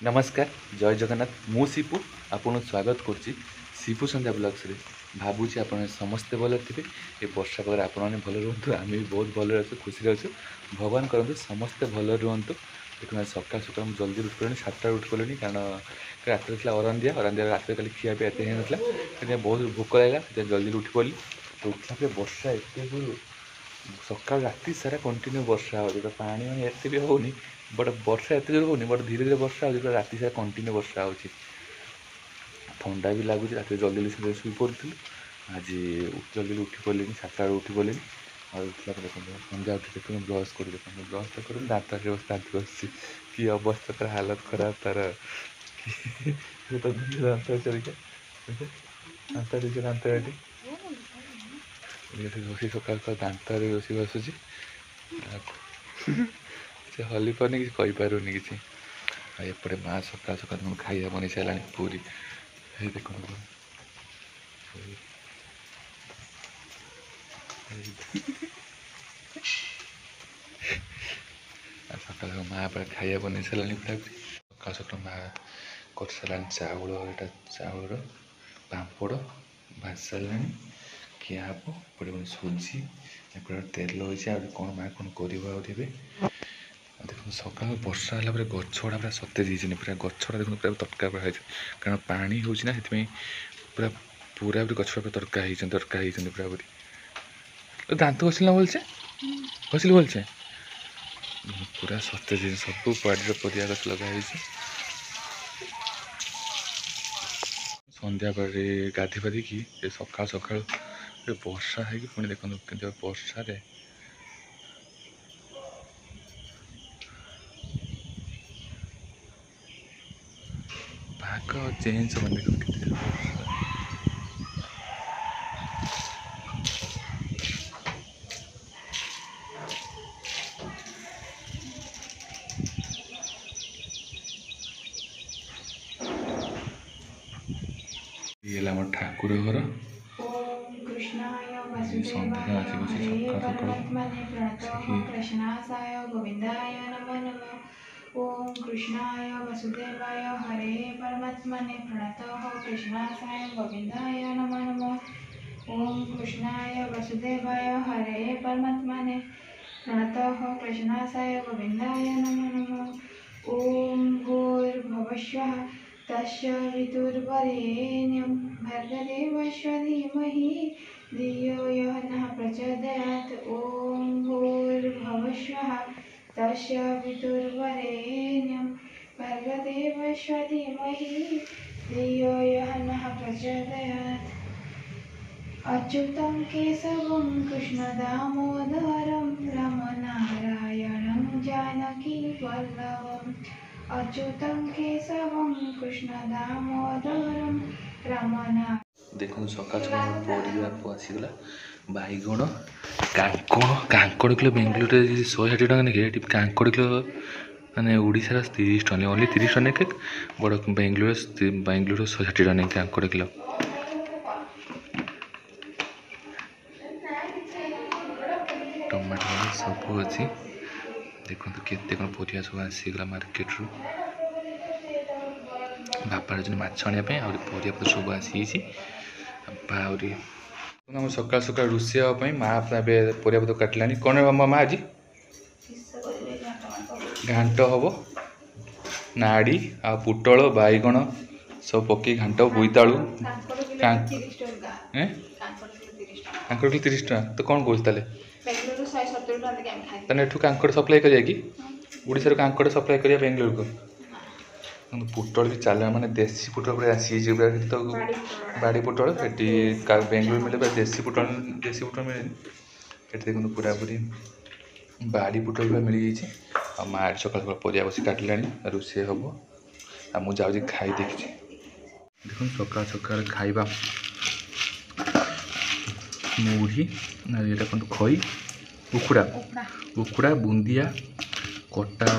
नमस्कार जय जगन्नाथ मु शिपू आपन स्वागत करुच्ची शिपू संध्या ब्लग्स रे भावुँ आप समस्ते भल थे ये वर्षा पागे आपने भल रुहतु आम भी बहुत भल अच्छे खुशी अच्छे भगवान करूँ समस्ते भल रुहतु देखो सकाल सकाल मुझे जल्दी उठ पड़े 7टा उठ पड़े कारण रात अरंदिया रात कल खिया पिया एत होता बहुत भोक लगा जल्दी उठ पड़ी तो उठला वर्षा एत सकाल राति सारा कंटिन्यू वर्षा हो तो पानी मैंने एत भी होनी बट वर्षा एत जोर होनी बट धीरे धीरे वर्षा हो राति सारा कंटिन्यू वर्षा हो ठंडा भी लगुच रात जल्दी शुई पड़ू आज जल्दी उठी पड़े 7टा उठी पड़े और उठला संध्या उठी देखते ब्रश कर देखते ब्रश तो कर दाँत दाँत बस कि अवस्था तार हालत खराब तार दाँत चलिका दाँत देखिए दाँत रोषे सकाल दाँत रोषे घसुची से हली पानी कि कहीपरूनी कि एपटे माँ सकाल सकाल खाइया बन सारा पूरी देख सकाल माँ पर खाइया बन सारा पूरा सकाल सकाल माँ कर सारा चाउल यहाँ चाउल पापड़ भाज सारा किया हे पड़े सुजी एपटे तेल अच्छे कौन माँ कौन कर देख सका वर्षा है गछ गुड़ा पूरा सतेज होती पूरा गछड़ा देख पूरा तटका पूरा कारण पानी हो पूरा पूरा भी गछ पूरा तटका होती पूरा पूरी दाँत घसिल भल से घसिल भल से पूरा सतेज सब बाड़ी परिया गछ लगे संध्या पर गाधी पाधी की सका सका वर्षा है पुणी देखते वर्षा भाग चेंज हो ये ठाकुर घर सन्ध्या आसी बस सकाल सकाल कृष्णाय गोविंदाय नमो नमः ओम कृष्णाय वसुदेवाय हरे परमात्मने प्रणतः कृष्णाय गोविंदाय नमो नमः ओम कृष्णाय वसुदेवाय हरे परमात्मने प्रणतः कृष्णाय गोविंदाय नमो नमः ओम भूर्भुवस्वः तस्य विदुर्वरेण्यं भर्गदेवस्य धीमहि धियो यो नः प्रचोदयात् ॐ भूर्भुवस्वः तस्य विदुर्वरेण्यं भर्गदेवस्य धीमहि धियो यो नः प्रचोदयात् अच्युतं केशवं कृष्णदामोदरं रामनारायणं जानकीवल्लभम् अच्युतं केशवं कृष्णदामोदरं रामनारायणं देखो सकाल सकाल परिवार आसीगला बैगण कांकड़ कांकड़ किलो बेंगलोर 160 टका निके कांकड़ किलो माने ओडिशा 30 टका ओनली 30 टका निके बड़ बेंगलोर 160 टका निके कांकड़ किलो टमाटर सब अच्छी देखो केते कौन परिया सब आसीगला मार्केट रू बापा माछ आने परिया सब आसी आहरी आम सकाल सकाल रोषे माँ परिया पत्र काटिला कौन माँ आज घाट हम नाड़ी आ पुटल बैगण सब पकई घाट बोईतालु कांकड़ किलो 30 टका तो कौन कौन एठू कांकड़ सप्लाई करिया कि ओडिशा कांकड़ सप्लाई करिया बेंगलोर को पुटल भी चल माने देसी पुटल पूरा आसी तो बाड़ी पुटल बेंगलोर मिले पूरा देसी पुटल मिले देखो पूरा पूरी बाड़ी पुटल पूरा मिल जाइए आ माँ सकाल सकाल परिया बस काटिला रोषे हम आ मुझे जाऊँ खाई देखी देख सकाल सकाल खाइबा मुढ़ी ये कौन खई उखुड़ा उखुड़ा बुंदिया कटा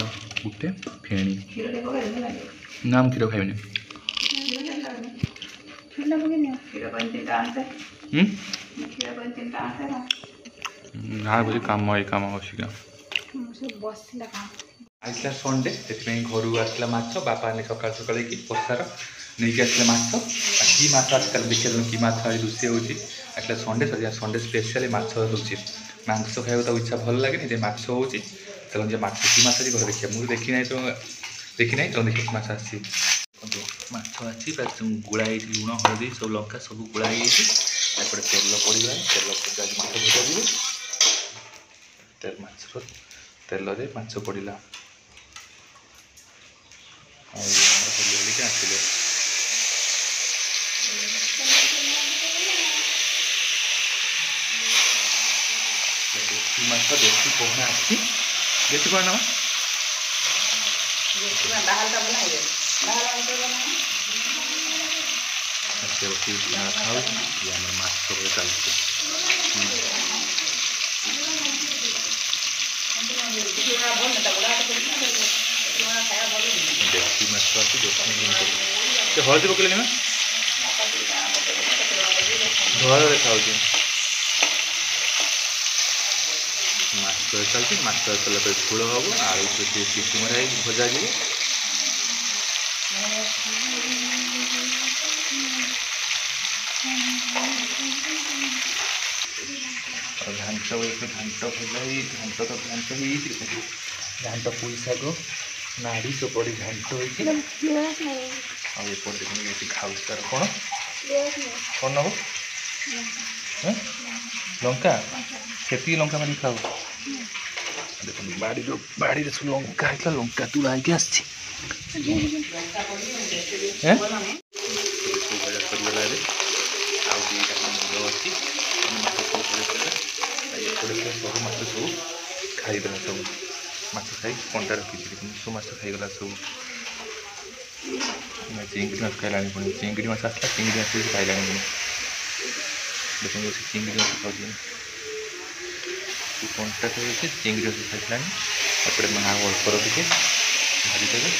गुटे फेणी नाम क्षीर खाइबनी ना बुझे काम काम आइसला संडे से घर आसला माछ बापा ने सकाल सकाल कि बर्षार नहीं आसले माछ कि माछ आजकल देखिए कि माछ आज रोषे होसला संडे सर संडे स्पेशल माछ रोचे मांस खाया तो इच्छा भल लगे जे माछ हो तेज माछ कि माछ आज घर देखिए मुझे देखी ना तो देखिए माछ आसी माछ आसी गुड़ा लुण हलदी सब लंका सब गुड़ा तेल पड़ा तेल माछ भजा जीव माछ तेल माछ पड़ा आसिले देसी माछ देसी पहना आसी देसी पहना खाऊ माछ चलती देसी माछ आसी देसी हलदी पकड़े ना धला देखा माछ चलती माछ चला झोल हम आलू सीटी मरा भजा जी घाट घाट भजा घाट तो घाट घाट पुई शाग नाड़ी सब पड़ी घाट होपटे खाऊ तार कौन कौन नब लंका से लंका मारी खाऊ देखो बाड़ी सब लंका है लंका तुला है सब माछ सब खाईदेला सब माछ खाई कंटा रखी सब माछ खाईगला सब चिंगड़ी माछ खाइला पुणी चिंगड़ी माछ आसला चिंगड़ी माछ खाइला पुणी देखो चिंगड़ी माछ खाऊ कंटा खाई चिंगड़ी माछ खाइला एपटे माँ अल्प रखिए भाजीदेवे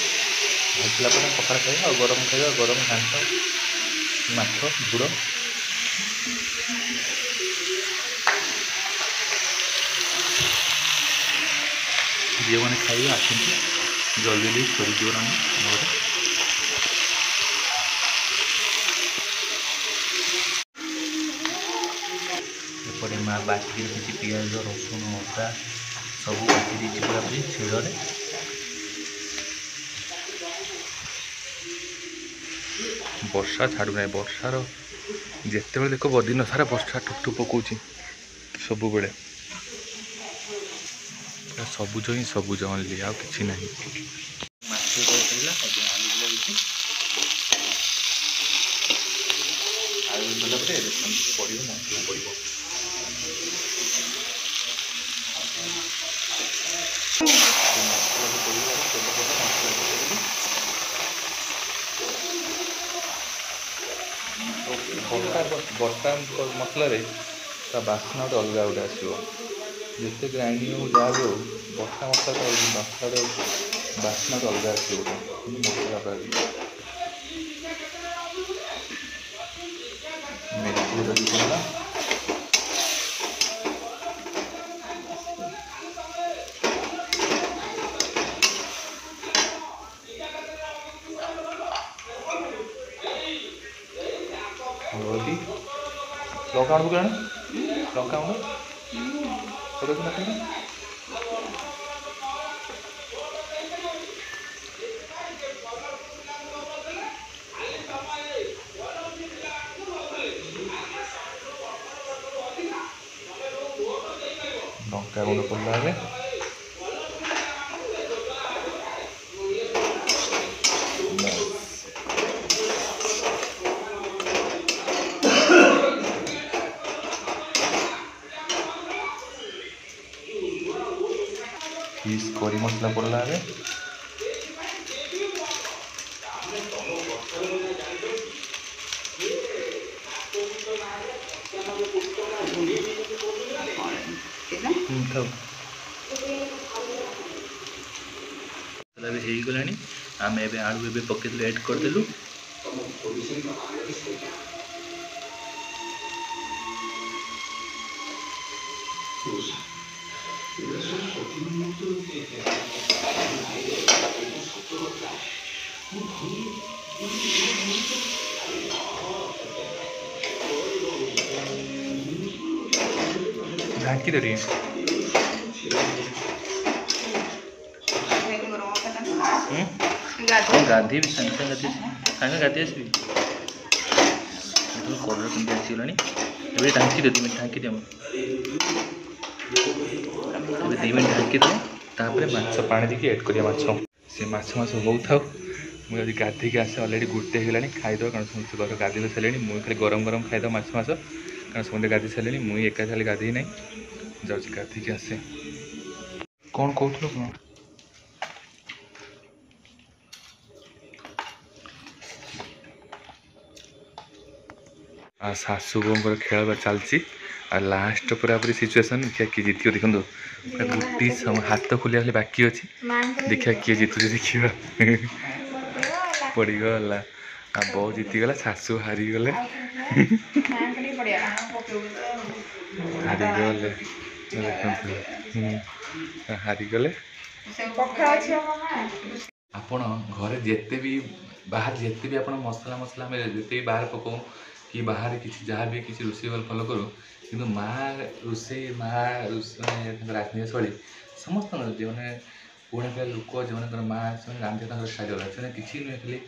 भाजला पखा खाइबा गरम खाइबा गरम घाट माछ झुड़ जी मैंने खाइए आसती जल्दी जल्दी सरीजीव घर एपटे माँ बाटी रखी पिज रसुण अदा सब बाटी पूरा पूरी शिଳରେ वर्षा छाड़ू ना वर्षार जिते देख दिन सारा वर्षा ठुक पकाऊँ सब बेले सबुज ही सबुज ओनली आ कि ना आलू गला पड़ो मसला पड़ो बटा मसल बास्ना गोटे अलग गोटे आसो जिते ग्राइंडिंग हो जहाँ भी हो बटा मसला मसला बास्ना तो अलग आसो मसला मेथी रखा हल्दी लंका पकड़ लंका पकड़ लंका गुंड पड़ा फिश करी मसला पड़ला भी हो गला आम ए आलू ए पकड़ ऐड करदेलु ढांकी दे रही है। गाधी भी साଙ୍ଗे गाधी आसबि कलर केमती आसीगला ए ढांकी दे 2 मिनट ढांकी दियो 2 मिनट ढांकी दो तापर माछ पानी देके ऐड करिया माछ से माछ हो थाउ मुझे गाधी के आसे अलरेडी गुटे होगा खाईद कारण समस्त घर गाधी सारे मुझे खाली गरम गरम खाईद माछ कारण समस्त गाधी सारे मुझे एका खाली गाधी ना जाऊँगी गाधी के आसे कौन कहूल कौन सासू बोर खेल चलती लास्ट पूरा पूरी सिचुएसन देखिए किए जीत देखो गोटी हाथ खोलिया खाली बाकी अच्छी देखिए किए जीतु देखा पड़गला बो जीतीगला सासू हारीगले हारीगले हारीगले आपण घरे जिते भी बाहर जिते भी आप मसला मसला जिते भी बाहर पकाऊ कि बाहर किसी जहाँ भी किसी रोषे फलो करूँ कि माँ रोषे राजनीति शैली समस्त जो मैंने पुणा पिला लोक जो माँ रांधे स्टाइल अलग किसी नुहे खाली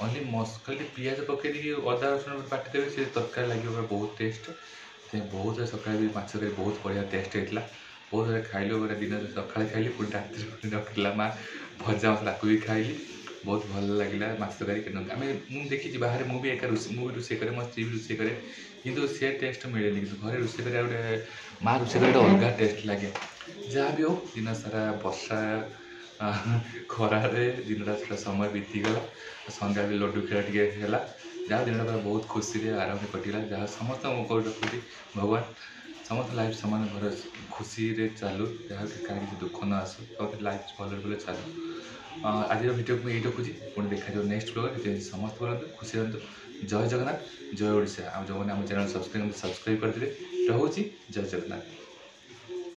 ओनली खाली पिज पकई अदा रसुण बाटी देवे से तरकारी लगे बहुत टेस्ट बहुत सकाल भी माछ तरकारी बहुत बढ़िया टेस्ट होता बहुत सारे खाइल दिन सका खाइली पुणी रात रखा माँ भजा मसला भी खाइली बहुत भल लगे माछ तरकारी आम मुझे देखी बाहर मुझे एक रोषे करे मो स्त्री भी रोषे करे कि से टेस्ट मिले घरे रोषे कर गोटे माँ रोषे कर अलग टेस्ट लगे जहाँ भी हो दिन सारा वर्षा खरारे दिन सारा समय बीतीगला संध्या भी लड्डू खेला टे जहाँ दिन बहुत खुशी आराम से कटिला जहाँ समस्त रखुदी भगवान समस्त लाइफ सामान घर खुशी रे चालू जहाँ कहीं किसी दुख न आसू लाइफ भले भले चालू आज भिडियो को यही रखुची पुणी देखा नेक्स्ट ब्लॉग समस्त बोलते खुशी रही जय जगन्नाथ जय ओडिशा जो मैंने आम चैनल सब्सक्राइब करते रोचे जय जगन्नाथ।